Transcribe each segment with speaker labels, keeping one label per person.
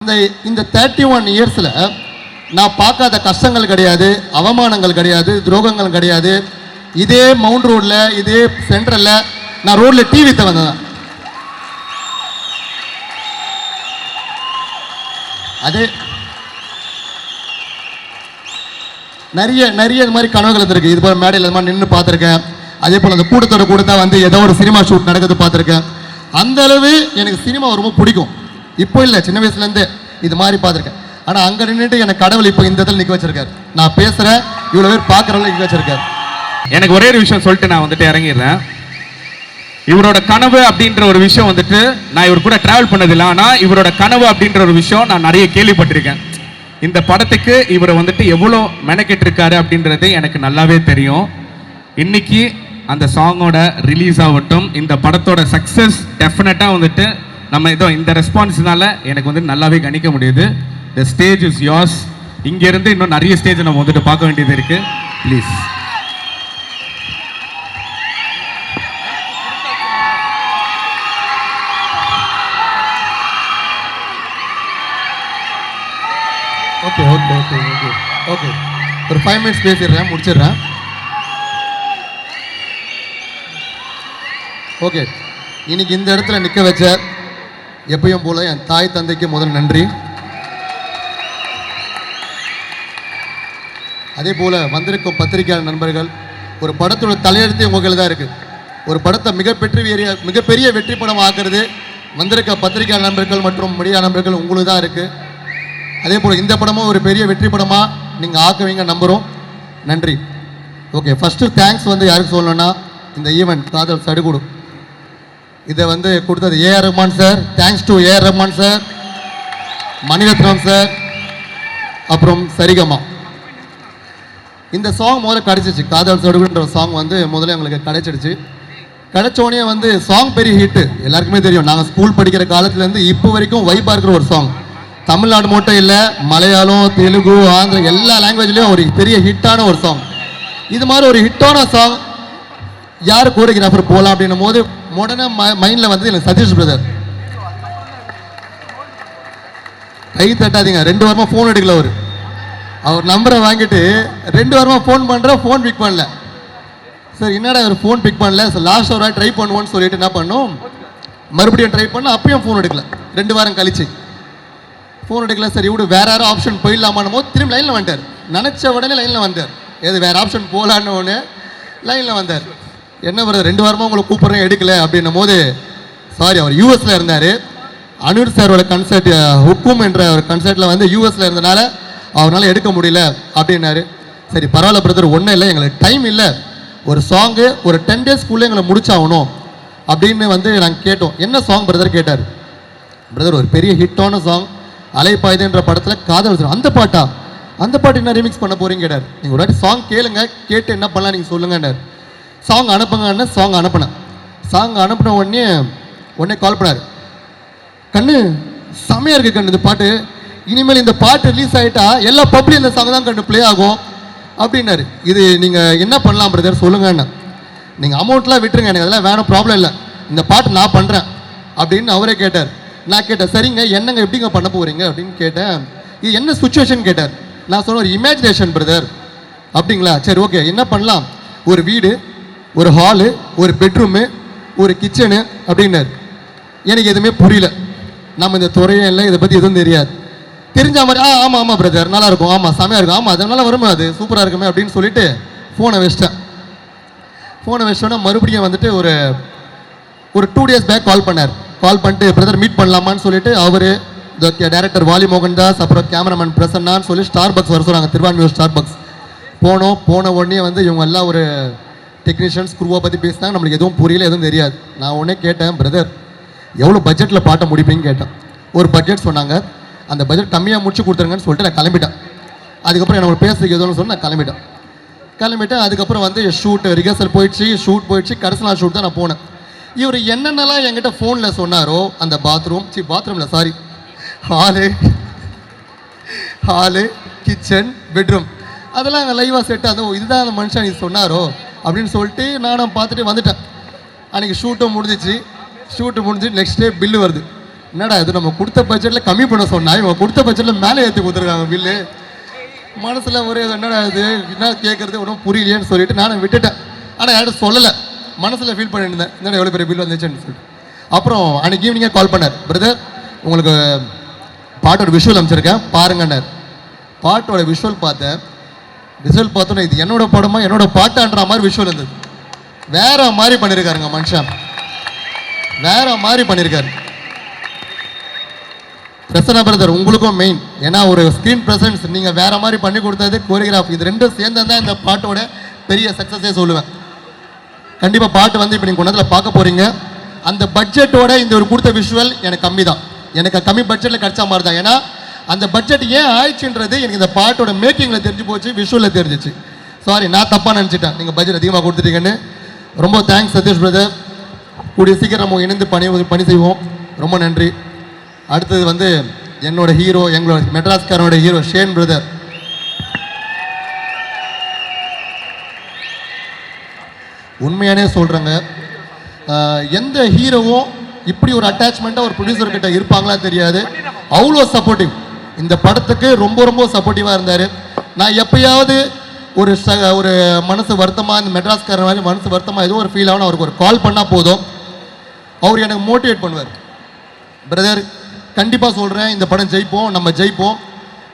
Speaker 1: இந்த 31 இயர்ஸில் நான் பார்க்காத கஷ்டங்கள் கிடையாது, அவமானங்கள் கிடையாது, துரோகங்கள் கிடையாது. இதே மவுண்ட் ரோடில், இதே சென்ட்ரலில் நான் ரோடில் டிவி வந்தேன். அதே நிறைய நிறைய இது மாதிரி கனவுகள் இருந்திருக்கு. இது போல் மேடையில் இது மாதிரி நின்று பார்த்துருக்கேன். அதே போல் அந்த கூட்டத்தோட கூட்டத்தை வந்து ஏதோ ஒரு சினிமா ஷூட் நடக்குது பார்த்துருக்கேன். அந்த அளவு எனக்கு சினிமா ரொம்ப பிடிக்கும். இப்போ இல்லை, சின்ன வயசுலேருந்தே இது மாதிரி பார்த்துருக்கேன். ஆனால் அங்கே நின்றுட்டு எனக்கு கடவுள் இப்போ இந்த இடத்துல நிற்க வச்சிருக்காரு. நான் பேசுகிறேன், இவ்வளோ பேர் பார்க்குறவங்க நிற்க வச்சிருக்காரு.
Speaker 2: எனக்கு ஒரே ஒரு விஷயம் சொல்லிட்டு நான் வந்துட்டு இறங்கிடுறேன். இவரோட கனவு அப்படின்ற ஒரு விஷயம் வந்துட்டு நான் இவர் கூட டிராவல் பண்ணதில்லை. ஆனால் இவரோட கனவு அப்படின்ற ஒரு விஷயம் நான் நிறைய கேள்விப்பட்டிருக்கேன். இந்த படத்துக்கு இவரை வந்துட்டு எவ்வளோ மெனக்கெட்டு இருக்காரு அப்படின்றது எனக்கு நல்லாவே தெரியும். இன்னைக்கு அந்த சாங்கோட ரிலீஸ் ஆகட்டும், இந்த படத்தோட சக்ஸஸ் டெஃபினட்டாக வந்துட்டு நம்ம இந்த ரெஸ்பான்ஸ்னால எனக்கு வந்து நல்லாவே கணிக்க முடியுது. The stage is yours. இங்கேருந்து இன்னும் நிறைய ஸ்டேஜ் நம்ம வந்துட்டு பார்க்க வேண்டியது இருக்கு. Please.
Speaker 1: Okay okay okay okay okay ஒரு 5 மினிட்ஸ் பேசிடுறேன், முடிச்சிடுறேன். ஓகே, இன்னைக்கு இந்த இடத்துல நிற்க வச்ச எப்பயும் போல என் தாய் தந்தைக்கு முதல் நன்றி. அதே போல் வந்திருக்கும் பத்திரிகையாளர் நண்பர்கள், ஒரு படத்தோட தலையெழுத்து உங்கள் தான் இருக்குது. ஒரு படத்தை மிகப்பெரிய வெற்றி படம் ஆக்குறது வந்திருக்க பத்திரிகையாளர் நண்பர்கள் மற்றும் மீடியா நண்பர்கள் உங்களுக்கு தான் இருக்குது. அதே போல் இந்த படமும் ஒரு பெரிய வெற்றி படமாக நீங்கள் ஆக்குவீங்க நம்புகிறோம். நன்றி. ஓகே, ஃபஸ்ட்டு தேங்க்ஸ் வந்து யாருக்கு சொல்லணும்னா, இந்த ஈவெண்ட் காதல் சடுகுடு இதை வந்து கொடுத்தது A R Rahman sir. Thanks to A R Rahman sir, Mani Ratnam sir, அப்புறம் சரிகமா. இந்த சாங் முதல்ல கிடச்சிச்சு. காதல் சடுகுன்ற சாங் வந்து முதல்ல எங்களுக்கு கிடைச்சிடுச்சு. கிடைச்சோடனே வந்து சாங் பெரிய ஹிட்டு, எல்லாருக்குமே தெரியும். நாங்கள் ஸ்கூல் படிக்கிற காலத்துலேருந்து இப்போ வரைக்கும் வைப்பாக இருக்கிற ஒரு சாங். தமிழ்நாடு மட்டும் இல்லை, மலையாளம், தெலுங்கு, ஆந்திரா எல்லா லாங்குவேஜ்லேயும் ஒரு பெரிய ஹிட்டான ஒரு சாங். இது மாதிரி ஒரு ஹிட்டான சாங் யார் கோரியோகிராஃபர் போகலாம் அப்படின்னும் போது உடனே மைண்டில் வந்து எனக்கு சதீஷ் பிரதர். கை தட்டாதீங்க, 2 வாரமாக ஃபோன் எடுக்கல. அவர் நம்பரை வாங்கிட்டு 2 வாரமாக ஃபோன் பண்ணுறேன், ஃபோன் பிக் பண்ணல. சார் என்னடா அவர் ஃபோன் பிக் பண்ணல சார், லாஸ்ட் ஒரு ட்ரை பண்ணுவோன்னு சொல்லிட்டு என்ன பண்ணோம், மறுபடியும் ட்ரை பண்ண, அப்பயும் ஃபோன் எடுக்கல. 2 வாரம் கழிச்சு ஃபோன் எடுக்கல. சரி இவ்வளோ வேற யாரும் ஆப்ஷன் போயிடலாமான்னு போது திரும்பி லைனில் வந்துட்டார். நினச்ச உடனே லைனில் வந்தார். எது வேறு ஆப்ஷன் போகலான்னு ஒன்று லைனில் வந்தார். என்ன வருது, 2 வாரமாக உங்களை கூப்பிட்றேன் எடுக்கல அப்படின்னும் போது, சாரி அவர் யூஎஸில் இருந்தார். அனிருத் சாரோட கன்சர்ட் ஹுக்கும் என்ற ஒரு கன்சர்ட்டில் வந்து யூஎஸில் இருந்தனால அவரால் எடுக்க முடியல அப்படின்னாரு. சரி பரவாயில்ல பிரதர், ஒன்றும் இல்லை, எங்களுக்கு டைம் இல்லை, ஒரு சாங்கு ஒரு 10 டேஸ்க்குள்ளே எங்களை முடிச்சாகணும் அப்படின்னு வந்து நாங்கள் கேட்டோம். என்ன சாங் பிரதர் கேட்டார். பிரதர் ஒரு பெரிய ஹிட்டான சாங் அலைப்பாயுதுன்ற படத்தில் காதல், அந்த பாட்டா, அந்த பாட்டு என்ன ரிமிக்ஸ் பண்ண போகிறீங்க கேட்டார். நீங்கள் ஒரு வாட்டி சாங் கேளுங்க, கேட்டு என்ன பண்ணலாம் நீங்கள் சொல்லுங்கன்னார். சாங் அனுப்புங்கன்னு சாங் அனுப்பினேன். சாங் அனுப்பின உடனே கால் பண்ணார். கண்ணு செமையாக இருக்குது கண்ணு இந்த பாட்டு, இனிமேல் இந்த பாட்டு ரிலீஸ் ஆகிட்டா எல்லா பப்ளியும் இந்த சாங் தான் கண்ணு ப்ளே ஆகும் அப்படின்னாரு. இது நீங்கள் என்ன பண்ணலாம் பிரதர் சொல்லுங்கன்னு. நீங்கள் அமௌண்ட்லாம் விட்டுருங்க, எனக்கு அதெல்லாம் வேணும், ப்ராப்ளம் இல்லை, இந்த பாட்டு நான் பண்ணுறேன் அப்படின்னு அவரே கேட்டார். நான் கேட்டேன், சரிங்க என்னங்க எப்படிங்க பண்ண போகிறீங்க அப்படின்னு கேட்டேன். இது என்ன சுச்சுவேஷன் கேட்டார். நான் சொன்னேன் ஒரு இமேஜினேஷன் பிரதர். அப்படிங்களா, சரி ஓகே என்ன பண்ணலாம், ஒரு வீடு, ஒரு ஹாலு, ஒரு பெட்ரூமு, ஒரு கிச்சனு அப்படின்னாரு. எனக்கு எதுவுமே புரியல. நம்ம இந்த துறையே இல்லை, இதை பற்றி எதுவும் தெரியாது. தெரிஞ்ச மாதிரி ஆமாம் ஆமாம் பிரதர் நல்லாயிருக்கும், ஆமாம் செமையாக இருக்கும், ஆமாம் அதனால வருமே, அது சூப்பராக இருக்குமே அப்படின்னு சொல்லிட்டு ஃபோனை வச்சிட்டேன். ஃபோனை வச்சிட்டோன்னா மறுபடியும் வந்துட்டு ஒரு 2 டேஸ் பேக் கால் பண்ணார். கால் பண்ணிட்டு பிரதர் மீட் பண்ணலாமான்னு சொல்லிட்டு அவர் டைரக்டர் வாலி மோகன்தாஸ், அப்புறம் கேமராமேன் பிரசன்னான்னு சொல்லி ஸ்டார்பக்ஸ் வர சொன்னாங்க, திருவான்மியூர் ஸ்டார்பக்ஸ். போன உடனே வந்து இவங்க எல்லாம் ஒரு டெக்னீஷியன்ஸ் குரூவை பற்றி பேசினாங்க. நம்மளுக்கு எதுவும் புரியல, எதுவும் தெரியாது. நான் உடனே கேட்டேன், பிரதர் எவ்வளோ பட்ஜெட்டில் பாட்டை முடிப்பீங்கன்னு கேட்டேன். ஒரு பட்ஜெட் சொன்னாங்க. அந்த பட்ஜெட் கம்மியாக முடிச்சு கொடுத்துருங்கன்னு சொல்லிட்டு நான் கிளம்பிட்டேன். அதுக்கப்புறம் எனக்கு பேசுறதுக்கு எதுவும் சொல்லி நான் கிளம்பிட்டேன். அதுக்கப்புறம் வந்து ரிஹர்சல் ஷூட் போயிடுச்சு. கடைசி நாள் ஷூட் தான் நான் போனேன். இவர் என்னென்னலாம் என்கிட்ட ஃபோனில் சொன்னாரோ, அந்த பாத்ரூமில் சாரி ஹாலு, கிச்சன், பெட்ரூம் அதெல்லாம் அங்கே லைவாக செட் ஆகும். இதுதான் அந்த மனுஷன் இது சொன்னாரோ அப்படின்னு சொல்லிட்டு நானும் பார்த்துட்டு வந்துட்டேன். அன்றைக்கி ஷூட்டு முடிஞ்சு நெக்ஸ்ட் டே பில்லு வருது. என்னடா இது நம்ம கொடுத்த பட்ஜெட்டில் கம்மி பண்ண சொன்னா இவங்க கொடுத்த பட்ஜெட்டில் மேலே ஏற்றி கொடுத்துருக்காங்க பில்லு. மனசில் ஒரு என்னடா இது என்ன கேட்குறது ஒன்றும் புரியலையேன்னு சொல்லிட்டு நானும் விட்டுட்டேன். ஆனால் யார்கிட்ட சொல்லலை, மனசில் ஃபீல் பண்ணியிருந்தேன் என்னடா எவ்வளோ பெரிய பில் வந்துச்சுன்னு சொல்லிட்டு. அப்புறம் அன்றைக்கி ஈவினிங்கே கால் பண்ணார், பிரதர் உங்களுக்கு பாட்டோட விஷுவல் அமைச்சிருக்கேன் பாருங்கன்னார். பாட்டோட விஷுவல் பார்த்தேன். விஷுவல் பார்த்தோன்னே இது என்னோட படமா என்னோட பாட்டான்ற மாதிரி விஷுவல் இருந்தது. வேற மாதிரி பண்ணியிருக்காருங்க மனுஷன், வேற மாதிரி பண்ணியிருக்காரு. பிரசன்னா பிரதர் உங்களுக்கும் மெயின், ஏன்னா ஒரு ஸ்க்ரீன் ப்ரெசன்ஸ் நீங்கள் வேற மாதிரி பண்ணி கொடுத்தது, கோரியோகிராஃப், இது ரெண்டும் சேர்ந்து தான் இந்த பாட்டோட பெரிய சக்ஸஸே சொல்லுவேன். கண்டிப்பாக பாட்டு வந்து இப்போ நீங்கள் கொண்டதில் பார்க்க போகிறீங்க. அந்த பட்ஜெட்டோட இந்த ஒரு கொடுத்த விஷுவல் எனக்கு கம்மி தான், எனக்கு கம்மி பட்ஜெட்டில் கிடைச்ச மாதிரி தான். ஏன்னா அந்த பட்ஜெட் ஏன் ஆயிடுச்சுன்றது எனக்கு இந்த பாட்டோட மேக்கிங்கில் தெரிஞ்சு போச்சு, விஷுவலில் தெரிஞ்சிச்சு. சாரி, நான் தப்பாக நினச்சிட்டேன் நீங்கள் பட்ஜெட் அதிகமாக கொடுத்துட்டீங்கன்னு. ரொம்ப தேங்க்ஸ் சதீஷ் பிரதர். கூடிய சீக்கிரம் நம்ம இணைந்து பணி செய்வோம். ரொம்ப நன்றி. அடுத்தது வந்து என்னோட ஹீரோ, எங்களோட மெட்ராஸ்காரனோட ஹீரோ ஷேன் பிரதர். உண்மையானே சொல்கிறேங்க, எந்த ஹீரோவும் இப்படி ஒரு அட்டாச்மெண்ட்டாக ஒரு ப்ரொடியூசர்கிட்ட இருப்பாங்களா தெரியாது. அவ்வளோ சப்போர்ட்டிவ், இந்த படத்துக்கு ரொம்ப ரொம்ப சப்போர்ட்டிவாக இருந்தார். நான் எப்பயாவது ஒரு மனசு வருத்தமாக, இந்த மெட்ராஸ்காரன் மாதிரி மனசு வருத்தமாக ஏதோ ஒரு ஃபீல் ஆகணும், அவருக்கு ஒரு கால் பண்ணால் போதும், அவர் எனக்கு மோட்டிவேட் பண்ணுவார். பிரதர் கண்டிப்பாக சொல்கிறேன், இந்த படம் ஜெயிப்போம், நம்ம ஜெயிப்போம்,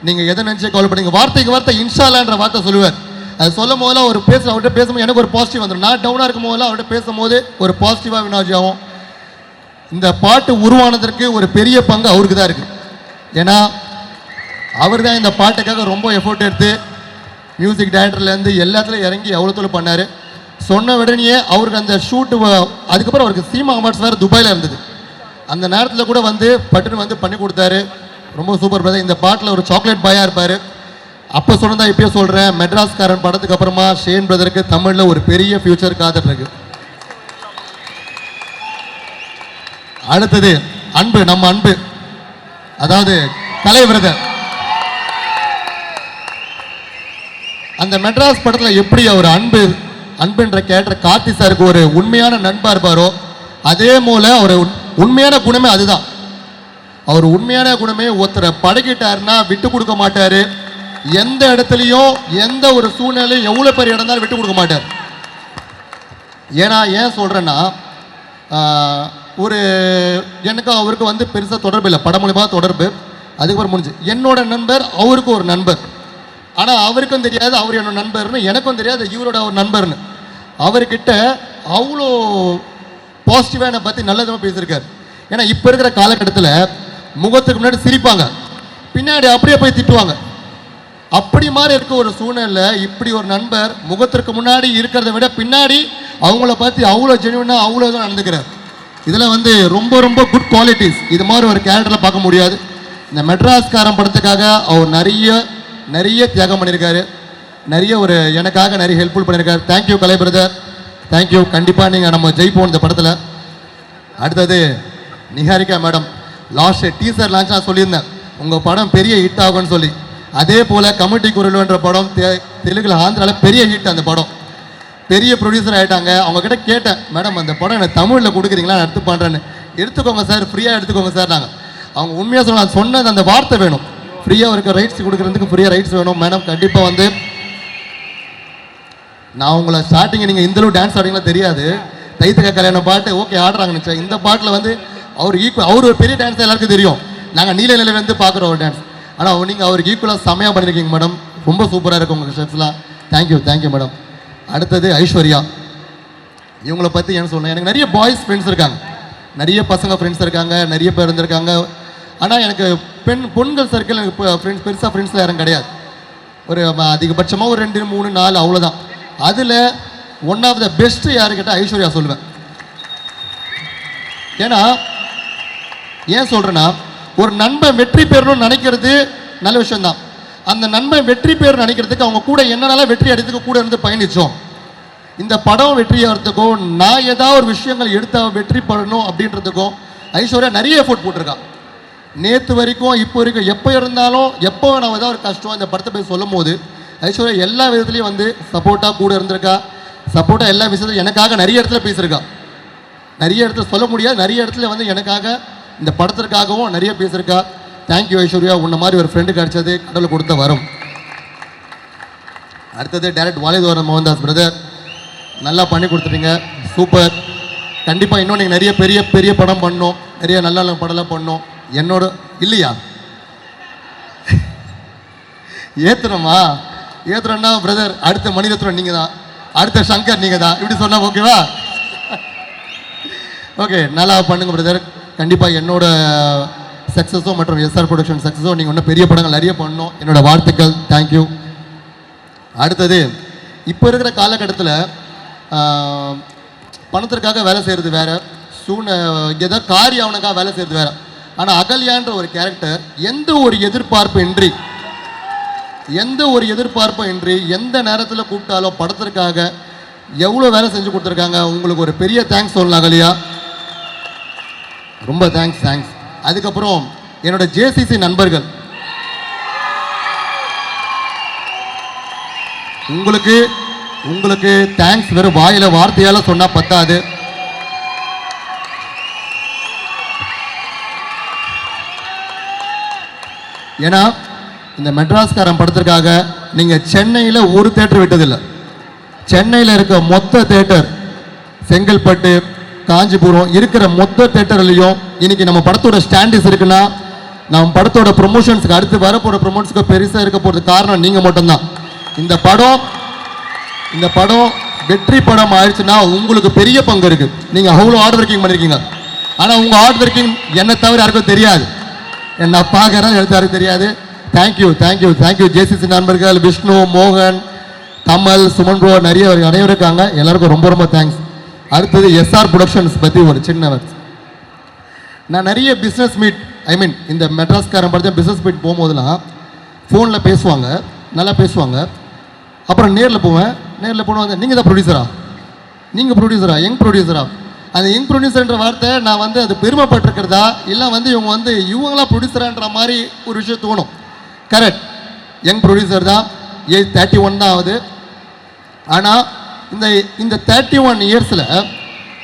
Speaker 1: நீங்கள் எதை நினச்சி கவலை பண்ணுங்க, வார்த்தைக்கு வார்த்தை இன்ஷாலான்ற வார்த்தை சொல்லுவார். அது சொல்லும் போதெல்லாம் அவர்கிட்ட பேசும்போது எனக்கு ஒரு பாசிட்டிவ் வந்துடும். நான் டவுனாக இருக்கும் போதெல்லாம் அவர்கிட்ட பேசும்போது ஒரு பாசிட்டிவாக வினாஜி ஆகும். இந்த பாட்டு உருவானதற்கு ஒரு பெரிய பங்கு அவருக்கு தான் இருக்குது. ஏன்னா அவர் தான் இந்த பாட்டுக்காக ரொம்ப எஃபோர்ட் எடுத்து மியூசிக் டைரக்டர்லேருந்து எல்லாத்துலையும் இறங்கி எவ்வளோ பண்ணார். சொன்ன உடனே அவருக்கு அந்த ஷூட்டு, அதுக்கப்புறம் அவருக்கு சீமா அவார்ட்ஸ் வேறு துபாயில் இருந்தது, அந்த நேரத்தில் கூட வந்து பட்டுன்னு வந்து பண்ணி கொடுத்தாரு. ரொம்ப சூப்பர் பிரதர். இந்த பாட்டில் ஒரு சாக்லேட் பாயாக இருப்பார். அப்போ சொன்னதா இப்பயே சொல்கிறேன், மெட்ராஸ்காரன் படத்துக்கு அப்புறமா ஷேன் பிரதருக்கு தமிழில் ஒரு பெரிய ஃபியூச்சர் காத்துட்டு இருக்கு. அடுத்தது அன்பு, நம்ம அன்பு, அதாவது கலை பிரதர். அந்த மெட்ராஸ் படத்தில் எப்படி அவர் அன்புன்ற கேரக்டர் கார்த்தி சாருக்கு ஒரு உண்மையான நண்பா இருப்பாரோ, அதே போல அவர் உண்மையான குணமே அதுதான். அவர் உண்மையான குணமே ஒருத்தரை பழகிட்டாருன்னா விட்டு கொடுக்க மாட்டார். எந்த இடத்துலையும் எந்த ஒரு சூழ்நிலையும் எவ்வளோ பெரிய இடம் தான் விட்டு கொடுக்க மாட்டார். ஏன்னா ஏன் சொல்கிறேன்னா, எனக்கு அவருக்கு வந்து பெருசாக தொடர்பு இல்லை, படம் மூலியமாக தொடர்பு, அதுக்கப்புறம் முடிஞ்சு. என்னோட நண்பர் அவருக்கு ஒரு நண்பர், ஆனால் அவருக்கும் தெரியாது அவர் என்னோட நண்பர்னு, எனக்கும் தெரியாது இவரோட அவர் நண்பர்னு. அவர்கிட்ட அவ்வளோ பாசிட்டிவாக என்னை பற்றி நல்லதாக பேசியிருக்காரு. ஏன்னா இப்போ இருக்கிற காலகட்டத்தில் முகத்துக்கு முன்னாடி சிரிப்பாங்க, பின்னாடி அப்படியே போய் திட்டுவாங்க. அப்படி மாதிரி இருக்க ஒரு சூழ்நிலை, இப்படி ஒரு நண்பர் முகத்திற்கு முன்னாடி இருக்கிறத விட பின்னாடி அவங்கள பற்றி அவ்வளோ ஜென்யூனாக அவ்வளோ தான் நடந்துக்கிறார். இதில் வந்து ரொம்ப ரொம்ப குட் குவாலிட்டிஸ் இது மாதிரி ஒரு கேரக்டரில் பார்க்க முடியாது. இந்த மெட்ராஸ்காரன் படத்துக்காக அவர் நிறைய தியாகம் பண்ணியிருக்காரு, எனக்காக நிறைய ஹெல்ப்ஃபுல் பண்ணியிருக்காரு. தேங்க்யூ கலை பிரதர், தேங்க்யூ. கண்டிப்பாக நீங்கள் நம்ம ஜெயிப்போம் இந்த படத்தில். அடுத்தது Niharika madam. Last teaser launch நான் சொல்லியிருந்தேன் உங்கள் படம் பெரிய ஹிட் ஆகும்னு சொல்லி. அதே போல் கமிட்டி குரல்ன்ற படம் தெலுங்குல ஆந்திராவில் பெரிய ஹிட். அந்த படம் பெரிய ப்ரொடியூசர் ஆகிட்டாங்க. அவங்கக்கிட்ட கேட்டேன், மேடம் அந்த படம் எனக்கு தமிழில் கொடுக்குறீங்களா, நான் எடுத்து பண்ணுறேன்னு. எடுத்துக்கோங்க சார், ஃப்ரீயாக எடுத்துக்கோங்க சார். அவங்க உண்மையாக சொன்னது அந்த வார்த்தை வேணும், ஃப்ரீயாக இருக்க ரைட்ஸ் கொடுக்குறதுக்கு ஃப்ரீயாக ரைட்ஸ் வேணும் மேடம். கண்டிப்பாக வந்து நான் உங்களை ஸ்டார்டிங் நீங்கள் இந்தளவு டான்ஸ் ஆடிங்களாம் தெரியாது, தைத்துக்க கல்யாண பாட்டு ஓகே ஆடுறாங்கன்னு நினச்சேன். இந்த பாட்டில் வந்து அவர் ஒரு பெரிய டான்ஸ் எல்லாருக்கும் தெரியும், நாங்கள் நீல நிலையிலேருந்து பார்க்குறோம் ஒரு டான்ஸ். ஆனால் நீங்கள் அவருக்கு ஈக்குவலாக செமையாக பண்ணியிருக்கீங்க மேடம், ரொம்ப சூப்பராக இருக்கும் உங்கள் ஷர்ட்ஸ்லாம். Thank you madam. அடுத்தது ஐஸ்வர்யா. இவங்களை பற்றி என்ன சொன்னேன், எனக்கு நிறைய பாய்ஸ் ஃப்ரெண்ட்ஸ் இருக்காங்க, நிறைய பசங்க ஃப்ரெண்ட்ஸ் இருக்காங்க, நிறைய பேர் இருந்திருக்காங்க. ஆனால் எனக்கு பொண்கள் சர்க்கிள் எனக்கு பெருசாக ஃப்ரெண்ட்ஸில் யாரும் கிடையாது. ஒரு அதிகபட்சமாக ஒரு 2, 3, 4 அவ்வளோதான். அதில் ஒன் ஆஃப் த பெஸ்ட்டு யாரு கேட்டால் ஐஸ்வர்யா சொல்லுவேன். ஏன்னா ஏன் சொல்கிறேன்னா, ஒரு நண்பன் வெற்றி பெறணும்னு நினைக்கிறது நல்ல விஷயம்தான். அந்த நண்பன் வெற்றி பெற நினைக்கிறதுக்கு அவங்க கூட என்னென்னலாம் வெற்றி அடைறதுக்கு கூட இருந்து பயணித்தோம். இந்த படம் வெற்றி ஆகிறதுக்கும் நான் ஏதாவது ஒரு விஷயங்கள் எடுத்து வெற்றி பண்ணணும் அப்படின்றதுக்கும் ஐஸ்வர்யா நிறைய எஃபோர்ட் போட்டிருக்கான். நேற்று வரைக்கும் இப்போ வரைக்கும் எப்போ இருந்தாலும் எப்போ நான் ஏதாவது ஒரு கஷ்டம் இந்த படத்தை போய் சொல்லும் போது ஐஸ்வர்யா எல்லா விதத்துலேயும் வந்து சப்போர்ட்டாக கூட இருந்திருக்கா. சப்போர்ட்டாக எல்லா விஷயத்துலையும் எனக்காக நிறைய இடத்துல பேசியிருக்கா. நிறைய இடத்துல சொல்ல முடியாது, நிறைய இடத்துல வந்து எனக்காக இந்த படத்திற்காகவும் நிறைய பேசியிருக்கா. தேங்க்யூ ஐஸ்வர்யா, உன்ன மாதிரி ஒரு ஃப்ரெண்டு கிடைச்சது கடவுள் கொடுத்த வரும். அடுத்தது டைரக்ட் வாலிதோரன் மோகன்தாஸ் பிரதர், நல்லா பண்ணி கொடுத்துட்டீங்க, சூப்பர். கண்டிப்பாக இன்னும் நீங்கள் நிறைய பெரிய பெரிய படம் பண்ணணும், நிறைய நல்ல நல்ல படம்லாம் பண்ணணும். என்னோட இல்லையா ஏற்றுறோம்னா பிரதர் அடுத்த மணிரத்னம் நீங்கள் தான், அடுத்த சங்கர் நீங்கள் தான், இப்படி சொன்னால் ஓகேவா? ஓகே, நல்லா பண்ணுங்க பிரதர். கண்டிப்பாக என்னோட சக்ஸஸோ மற்றும் எஸ்ஆர் ப்ரொடக்ஷன் சக்ஸஸோ நீங்கள் இன்னும் பெரிய படங்கள் நிறைய பண்ணணும், என்னோட வாழ்த்துக்கள். தேங்க்யூ. அடுத்தது, இப்போ இருக்கிற காலகட்டத்தில் பணத்திற்காக வேலை செய்கிறது வேறு, ஏதோ காரியவனுக்காக வேலை செய்கிறது வேறு. ஆனால் அகல்யான்ற ஒரு கேரக்டர் எந்த ஒரு எதிர்பார்ப்பும் இன்றி எந்த நேரத்தில் கூப்பிட்டாலும் படத்திற்காக எவ்வளோ வேலை செஞ்சு கொடுத்துருக்காங்க. உங்களுக்கு ஒரு பெரிய தேங்க்ஸ் சொல்லலாம் அகல்யா, ரொம்ப தேங்க்ஸ். அதுக்கப்புறம் என்னோட ஜேசிசி நண்பர்கள், உங்களுக்கு தேங்க்ஸ் வெறும் வார்த்தையால சொன்னா பத்தாது. ஏன்னா இந்த மெட்ராஸ்காரன் படத்திற்காக நீங்க சென்னையில் ஒரு தேட்டர் விட்டதில்லை. சென்னையில் இருக்க மொத்த தேட்டர், செங்கல்பட்டு, காஞ்சிபுரம் இருக்கிற மொத்த தேட்டர்லையும் இன்னைக்கு நம்ம படத்தோட ஸ்டாண்டிஸ் இருக்குன்னா, நம்ம படத்தோட ப்ரொமோஷன்ஸுக்கு அடுத்து வரப்போகிற ப்ரொமோஷன்ஸுக்கு பெருசாக இருக்க போகிறது காரணம் நீங்கள் மட்டும்தான். இந்த படம் வெற்றி படம் ஆயிடுச்சுன்னா உங்களுக்கு பெரிய பங்கு இருக்குது. நீங்கள் அவ்வளோ ஹார்ட் ஒர்க்கிங் பண்ணியிருக்கீங்க. ஆனால் உங்கள் ஹார்ட் ஒர்க்கிங் என்னை தவிர யாருக்கும் தெரியாது, என்ன பார்க்குறேன் எனக்கு யாருக்கும் தெரியாது. தேங்க்யூ ஜேசிசி நண்பர்கள், விஷ்ணு, மோகன், கமல், சுமன் ப்ரோ, நிறைய அனைவரும் இருக்காங்க. எல்லாருக்கும் ரொம்ப தேங்க்ஸ். அடுத்தது எஸ்ஆர் ப்ரொடக்ஷன்ஸ் பற்றி ஒரு சின்ன வேர்ட்ஸ். நான் நிறைய பிஸ்னஸ் மீட், இந்த மெட்ராஸ்காரன் படத்தை பிஸ்னஸ் மீட் போகும்போதெல்லாம் ஃபோனில் பேசுவாங்க, நல்லா பேசுவாங்க. அப்புறம் நேரில் போனவங்க நீங்கள் தான் ப்ரொடியூசரா, யங் ப்ரொடியூசரா. அந்த யங் ப்ரொடியூசர்ன்ற வார்த்தை நான் அது பெருமைப்பட்டிருக்கிறதா இல்லை இவங்களாம் ப்ரொடியூசரான்ற மாதிரி ஒரு விஷயம் தோணும். கரெக்ட், யங் ப்ரொடியூசர் தான், ஏஜ் 31 தான் ஆகுது. ஆனால் இந்த 31 இயர்ஸில்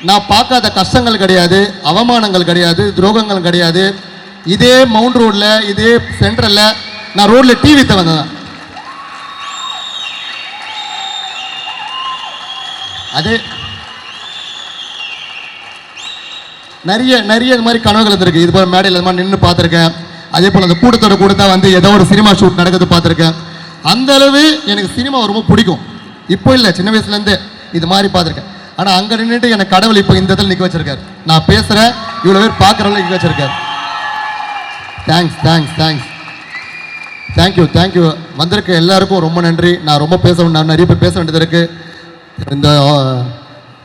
Speaker 1: நான் பார்க்காத கஷ்டங்கள் கிடையாது, அவமானங்கள் கிடையாது, துரோகங்கள் கிடையாது. இதே மவுண்ட் ரோடில், இதே சென்ட்ரலில் நான் ரோடில் டிவி வந்தேன். அதே நிறைய இது மாதிரி கனவுகள் இருந்திருக்கு. இது போல மேடையில் இது மாதிரி நின்று பார்த்துருக்கேன். அதே போல் அந்த கூட்டத்தோட ஏதோ ஒரு சினிமா ஷூட் நடக்குது பார்த்துருக்கேன். அந்த அளவு எனக்கு சினிமா ரொம்ப பிடிக்கும். இப்போ இல்லை, சின்ன வயசுலேருந்து இது மாதிரி பார்த்துருக்கேன். ஆனால் அங்கே நின்றுட்டு எனக்கு கடவுள் இப்போ இந்த இடத்துல நிற்க வச்சிருக்காரு. நான் பேசுகிறேன், இவ்வளோ பேர் பார்க்குறவங்க நிற்க வச்சிருக்காரு. தேங்க்யூ. வந்திருக்க எல்லாருக்கும் ரொம்ப நன்றி. நான் நிறைய பேர் பேச வேண்டியது இருக்குது. இந்த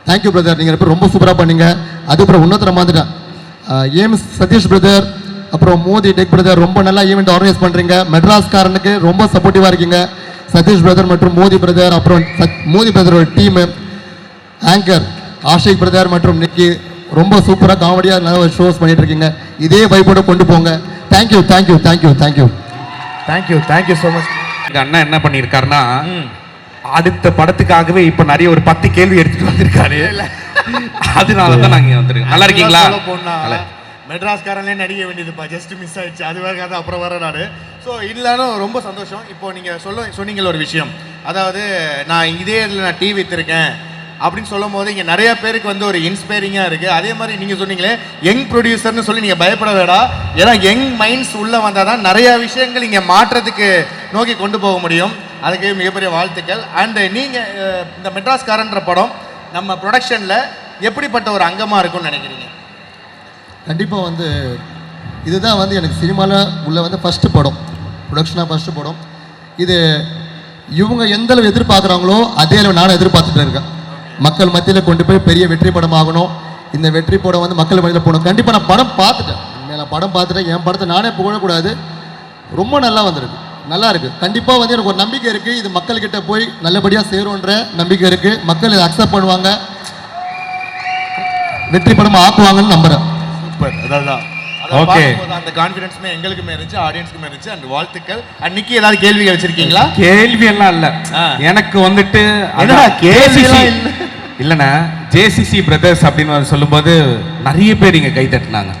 Speaker 1: தேங்க்யூ பிரதர், நீங்கள் ரொம்ப சூப்பராக பண்ணீங்க. அதுக்கப்புறம் இன்னொருத்தர வந்துட்டேன், ஏஎம் சதீஷ் பிரதர், அப்புறம் மோதி டெக் பிரதர், ரொம்ப நல்லா ஈவெண்ட் ஆர்கனைஸ் பண்ணுறீங்க. மெட்ராஸ்காரனுக்கு ரொம்ப சப்போர்ட்டிவாக இருக்கீங்க. சதீஷ் பிரதர் மற்றும் மோதி பிரதர், அப்புறம் மோதி பிரதரோட டீமு, ஆங்கர் ஆஷிக் பிரதர் மற்றும் நிக்கி, ரொம்ப சூப்பராக காமெடியாக நல்ல ஷோஸ் பண்ணிட்டு இருக்கீங்க. இதே வைப்போட கொண்டு போங்க. Thank you
Speaker 2: so much. எங்கள் அண்ணா என்ன பண்ணியிருக்காருன்னா, அடுத்த படத்துக்காகவே இப்போ நிறைய ஒரு 10 கேள்வி எடுத்துட்டு வந்திருக்காரு. அதனால தான் நாங்கள் வந்திருக்கோம். நல்லா இருக்கீங்களா?
Speaker 3: மெட்ராஸ்காரன்லேயே நடிக்க வேண்டியதுப்பா, ஜஸ்ட் மிஸ் ஆயிடுச்சு. அது வேறு கதை, அப்புறம் வர நாடு. ஸோ இல்லைனாலும் ரொம்ப சந்தோஷம். இப்போ நீங்கள் சொன்னீங்கள ஒரு விஷயம், அதாவது நான் இதே இதில் நான் டிவி விற்றுருக்கேன் அப்படின்னு சொல்லும் போது இங்கே நிறைய பேருக்கு ஒரு இன்ஸ்பைரிங்காக இருக்குது. அதே மாதிரி நீங்கள் சொன்னீங்களே யங் ப்ரொடியூசர்னு சொல்லி நீங்கள் பயப்பட வேடா. ஏன்னா யங் மைண்ட்ஸ் உள்ளே வந்தால் தான் நிறையா விஷயங்கள் இங்கே மாற்றத்துக்கு நோக்கி கொண்டு போக முடியும். அதுக்கு மிகப்பெரிய வாழ்த்துக்கள். அண்டு நீங்கள் இந்த மெட்ராஸ்காரன்ற படம் நம்ம ப்ரொடக்ஷனில் எப்படிப்பட்ட ஒரு அங்கமாக இருக்கும்னு நினைக்கிறீங்க?
Speaker 1: கண்டிப்பாக இதுதான் எனக்கு சினிமாவில் உள்ள ஃபஸ்ட்டு படம், ப்ரொடக்ஷனாக ஃபஸ்ட்டு படம். இது இவங்க எந்த அளவு எதிர்பார்க்குறாங்களோ அதே அளவு நானும் எதிர்பார்த்துட்டு இருக்கேன். மக்கள் மத்தியில் கொண்டு போய் பெரிய வெற்றி படம் ஆகணும். இந்த வெற்றி படம் மக்கள் மத்தியில் போகணும். கண்டிப்பாக நான் படம் பார்த்துட்டேன். என் படத்தை நானே புகழக்கூடாது, ரொம்ப நல்லா வந்திருக்கு, நல்லா இருக்குது. கண்டிப்பாக எனக்கு ஒரு நம்பிக்கை இருக்குது, இது மக்கள்கிட்ட போய் நல்லபடியாக சேரும்ன்ற நம்பிக்கை இருக்குது. மக்கள் இதை அக்செப்ட் பண்ணுவாங்க, வெற்றி படம் ஆக்குவாங்கன்னு நம்புகிறேன்.
Speaker 3: சூப்பர். அதான் ஓகே, அந்த கான்ஃபிடன்ஸ்மே எங்களுக்குமே இருந்துச்சு, ஆடியன்ஸ்க்குமே இருந்துச்சு. அண்ட் வாழ்த்துக்கள். அன்னைக்கு ஏதாவது கேள்விகள் வச்சிருக்கீங்களா?
Speaker 2: கேள்வி எல்லாம் இல்ல, எனக்கு இல்லைண்ணா, ஜேசிசி பிரதர்ஸ் அப்படின்னு சொல்லும்போது நிறைய பேர் இங்கே கை தட்டினாங்க.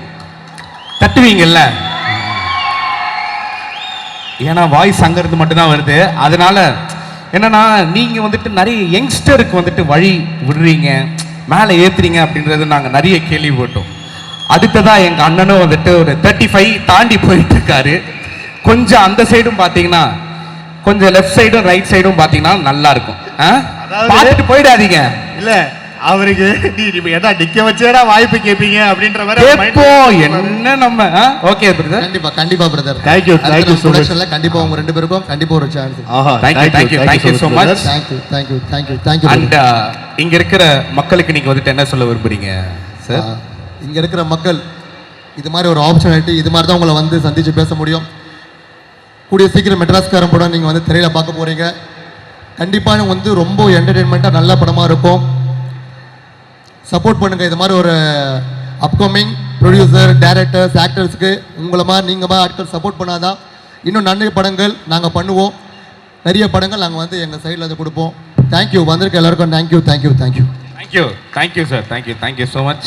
Speaker 2: தட்டுவீங்கல்ல, ஏன்னா வாய்ஸ் அங்கிருந்து மட்டும்தான் வருது. அதனால என்னன்னா நீங்க வந்துட்டு நிறைய யங்ஸ்டருக்கு வந்துட்டு வழி விடுறீங்க, மேலே ஏத்துறீங்க அப்படின்றது நாங்க நிறைய கேள்விப்பட்டோம். அடுத்ததா எங்க அண்ணனும் வந்துட்டு ஒரு 35 தாண்டி போயிட்டு இருக்காரு. கொஞ்சம் அந்த சைடும் பாத்தீங்கன்னா, கொஞ்சம் லெஃப்ட் சைடும் ரைட் சைடும் பாத்தீங்கன்னா நல்லா இருக்கும்.
Speaker 3: அதாவது-
Speaker 2: பார்த்துட்டு போயிடாதீங்க.
Speaker 3: இல்ல அவருக்கு நீ ஏதா நிக்க வச்சேடா வாய்ப்பு கேட்பீங்க அப்படின்ற மாதிரி அவர் mind
Speaker 2: கேட்போம்
Speaker 3: ல
Speaker 2: என்ன நம்ம. ஓகே பிரதர்,
Speaker 1: கண்டிப்பா கண்டிப்பா brother.
Speaker 3: Thank you so much.
Speaker 1: ப்ரொடக்ஷன்ல கண்டிப்பா உங்க ரெண்டு பேருக்கும் கண்டிப்பா ஒரு சான்ஸ்.
Speaker 3: ஆஹா,
Speaker 2: Thank you so much.
Speaker 3: brother.
Speaker 1: Thank you.
Speaker 2: And இங்க இருக்கிற மக்களுக்கு நீங்க வந்துட்டு என்ன சொல்ல விரும்புறீங்க சார்?
Speaker 1: இங்க இருக்கிற மக்கள் இது மாதிரி ஒரு ஆப்பர்ச்சுனிட்டி, இது மாதிரி தான் உங்களை வந்து சந்திச்சு பேச முடியும். கூடிய சீக்கிரம் மெட்ராஸ்காரன் படம் நீங்க வந்து திரையில பார்க்க போறீங்க. கண்டிப்பா வந்து ரொம்ப என்டர்டெயின்மெண்ட்டாக நல்ல படமா இருக்கும். சப்போர்ட் பண்ணுங்க. இது மாதிரி ஒரு அப்கமிங் ப்ரொடியூசர், டைரக்டர்ஸ், ஆக்டர்ஸ்க்கு உங்களை மாதிரி நீங்கள் மாதிரி ஆட்கள் சப்போர்ட் பண்ணாதான் இன்னும் நிறைய படங்கள் நாங்கள் பண்ணுவோம். நிறைய படங்கள் நாங்கள் வந்து எங்கள் சைடில் அதை கொடுப்போம். தேங்க்யூ, வந்திருக்க எல்லாருக்கும் thank you.
Speaker 2: Thank you sir, thank you so much.